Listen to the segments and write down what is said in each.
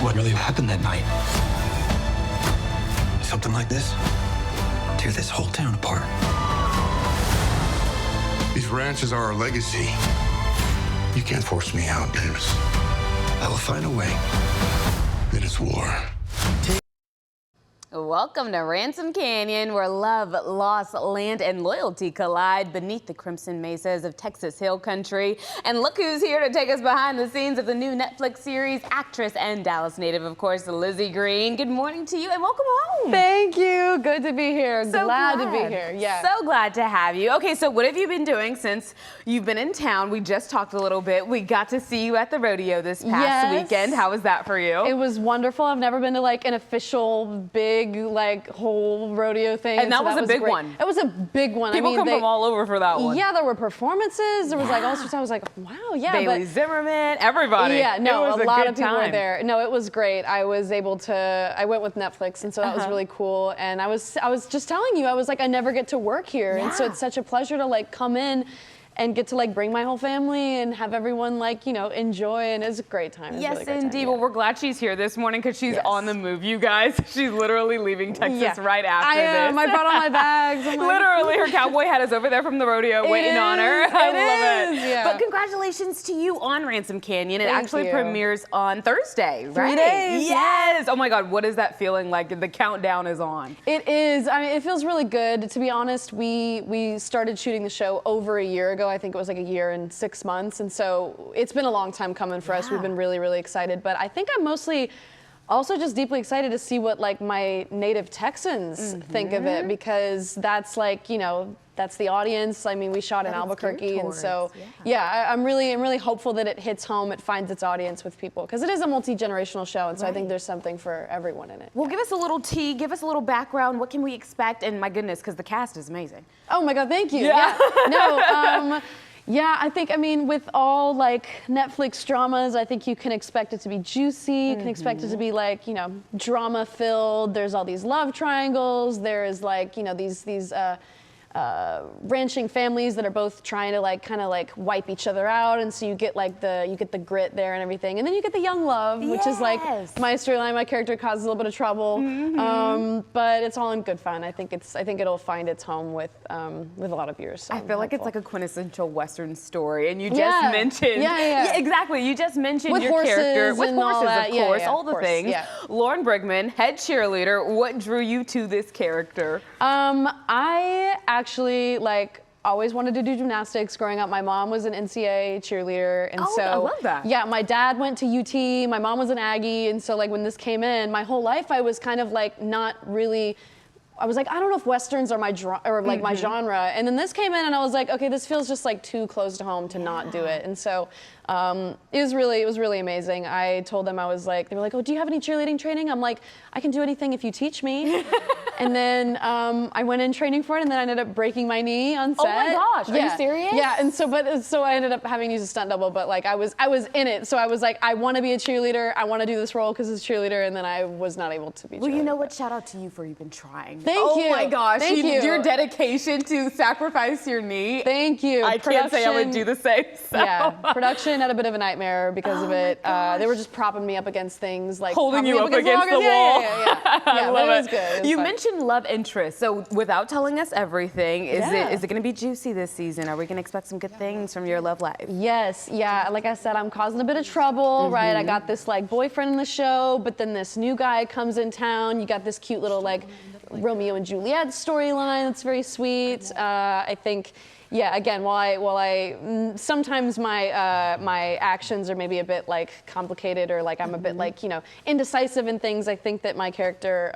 what really happened that night. Something like this tear this whole town apart. These ranches are our legacy. You can't force me out, James. I will find a way. Then it's war. Welcome to Ransom Canyon, where love, loss, land, and loyalty collide beneath the crimson mesas of Texas Hill Country. And look who's here to take us behind the scenes of the new Netflix series, actress and Dallas native, of course, Lizzy Greene. Good morning to you and welcome home. Thank you. Good to be here. So glad to be here. Yeah. So glad to have you. Okay, so what have you been doing since you've been in town? We just talked a little bit. We got to see you at the rodeo this past weekend. How was that for you? It was wonderful. I've never been to like an official big like whole rodeo thing. And that was a big great. one. It was a big one. People come from all over for that one. Yeah, there were performances. There was like all sorts. I was like, wow, yeah. Bailey Zimmerman, everybody. Yeah, no, it was a lot of people time. were there. No, it was great. I was able to. I went with Netflix, and so that was really cool. And I was just telling you, I was like, I never get to work here, and so it's such a pleasure to like come in and get to like bring my whole family and have everyone like, you know, enjoy, and it's a great time. It was Yes, really great indeed. time. Well, we're glad she's here this morning because she's on the move, you guys. She's literally leaving Texas right after this. I am. I brought all my bags. I'm like, literally, her cowboy hat is over there from the rodeo waiting on her. I love it. Yeah. But congratulations to you on Ransom Canyon. It Thank actually you. premieres on Thursday, right? 3 days. Yes. Oh my God, what is that feeling like? The countdown is on. It is. I mean, it feels really good. To be honest, we started shooting the show over a year ago. I think it was like a year and 6 months, and so it's been a long time coming for us. We've been really, really excited, but I think I'm mostly also just deeply excited to see what like my native Texans think of it, because that's like, you know, that's the audience. I mean, we shot in Albuquerque, and so I'm really hopeful that it hits home, it finds its audience with people, because it is a multi-generational show, and so I think there's something for everyone in it. Well, give us a little tea, give us a little background. What can we expect? And my goodness, because the cast is amazing. Oh my God, thank you. No. Yeah, I think, I mean, with all like Netflix dramas, I think you can expect it to be juicy. You can expect it to be like, you know, drama filled. There's all these love triangles. There is like, you know, these ranching families that are both trying to like kind of like wipe each other out, and so you get like the grit there and everything, and then you get the young love, which is like my storyline. My character causes a little bit of trouble, but it's all in good fun. I think it'll find its home with a lot of viewers. So I feel like it's like a quintessential Western story, and you just mentioned exactly. You just mentioned with your character with and horses, all that. of course, all the things. Lauren Brigman, head cheerleader. What drew you to this character? I actually like always wanted to do gymnastics growing up. My mom was an NCAA cheerleader, and so I love that. Yeah, my dad went to UT. My mom was an Aggie, and so like when this came in, my whole life I was kind of like not really. I was like, I don't know if Westerns are my my genre. And then this came in, and I was like, okay, this feels just like too close to home to not do it. And so it was really amazing. I told them, I was like, they were like, oh, do you have any cheerleading training? I'm like, I can do anything if you teach me. And then I went in training for it, and then I ended up breaking my knee on set. Oh my gosh, are you serious? Yeah, and so I ended up having to use a stunt double, but like I was in it. So I was like, I want to be a cheerleader. I want to do this role because it's cheerleader, and then I was not able to be. Well, you know what? Shout out to you for even trying. Thank you. Oh my gosh, Thank you. Your dedication to sacrifice your knee. Thank you. I can't say I would do the same. So. Yeah, production had a bit of a nightmare because of it. They were just propping me up against things, like holding you up against the wall. Yeah, I love it was good. It was you fun. mentioned love interest, so without telling us everything, is it going to be juicy this season? Are we going to expect some good things from your love life? Yes, yeah. Like I said, I'm causing a bit of trouble, right? I got this like boyfriend in the show, but then this new guy comes in town. You got this cute little like Romeo and Juliet storyline that's very sweet. I think, again, while I sometimes my actions are maybe a bit like complicated, or like I'm a bit like, you know, indecisive in things, I think that my character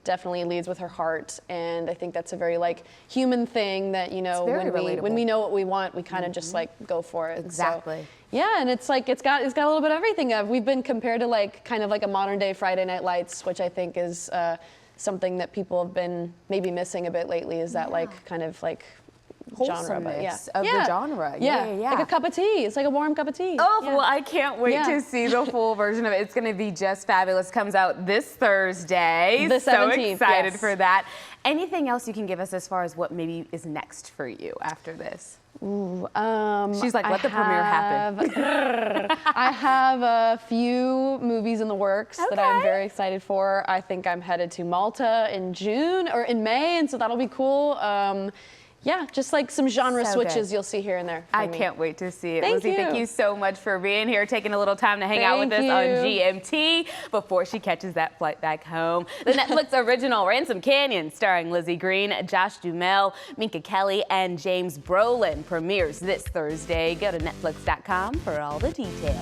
definitely leads with her heart, and I think that's a very like human thing that, you know, when we know what we want, we kind of just like go for it. Exactly. So, yeah, and it's like it's got a little bit of everything. We've been compared to like kind of like a modern day Friday Night Lights, which I think is something that people have been maybe missing a bit lately, is that like kind of like genre, but the genre. Yeah. Like a cup of tea. It's like a warm cup of tea. Oh, well, I can't wait to see the full version of it. It's going to be just fabulous. Comes out this Thursday. The 17th, so excited for that. Anything else you can give us as far as what maybe is next for you after this? She's like, let the premiere happen. I have a few movies in the works that I'm Okay. very excited for. I think I'm headed to Malta in June or in May, and so that'll be cool. Yeah, just like some genre So switches good. you'll see here and there. I can't wait to see it. Thank Lizzie, thank you. you so much for being here, taking a little time to hang out with us Thank on you. GMT before she catches that flight back home. The Netflix original Ransom Canyon, starring Lizzy Greene, Josh Duhamel, Minka Kelly, and James Brolin, premieres this Thursday. Go to Netflix.com for all the details.